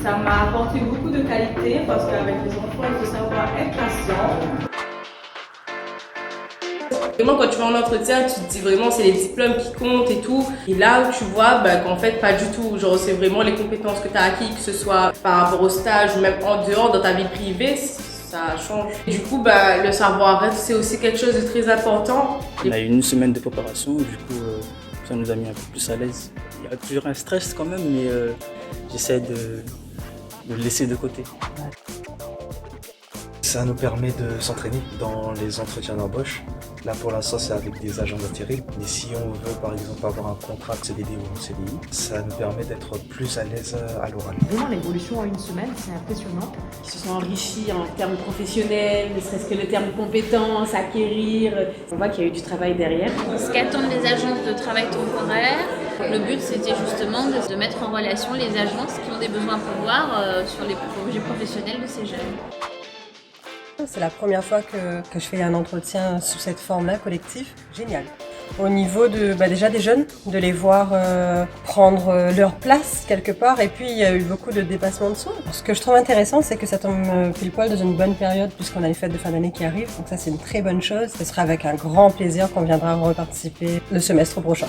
Ça m'a apporté beaucoup de qualité parce qu'avec les enfants, il faut savoir être patient. Vraiment, quand tu vas en entretien, tu te dis vraiment c'est les diplômes qui comptent et tout. Et là où tu vois qu'en fait, pas du tout. Genre, c'est vraiment les compétences que tu as acquises, que ce soit par rapport au stage ou même en dehors, dans ta vie privée, ça change. Et du coup, le savoir-être, c'est aussi quelque chose de très important. On a eu une semaine de préparation, du coup, ça nous a mis un peu plus à l'aise. Il y a toujours un stress quand même, mais j'essaie de le laisser de côté. Ça nous permet de s'entraîner dans les entretiens d'embauche. Là pour l'instant c'est avec des agents d'intérim, mais si on veut par exemple avoir un contrat de CDD ou un CDI, ça nous permet d'être plus à l'aise à l'oral. Vraiment l'évolution en une semaine, c'est impressionnant. Ils se sont enrichis en termes professionnels, ne serait-ce que le terme compétences, acquérir. On voit qu'il y a eu du travail derrière. Ce qu'attendent les agences de travail temporaire, le but c'était justement de mettre en relation les agences qui ont des besoins à pourvoir sur les projets professionnels de ces jeunes. C'est la première fois que je fais un entretien sous cette forme-là, collectif. Génial. Au niveau de déjà des jeunes, de les voir prendre leur place quelque part, et puis il y a eu beaucoup de dépassement de soi. Ce que je trouve intéressant, c'est que ça tombe pile poil dans une bonne période puisqu'on a les fêtes de fin d'année qui arrivent, donc ça c'est une très bonne chose. Ce sera avec un grand plaisir qu'on viendra reparticiper le semestre prochain.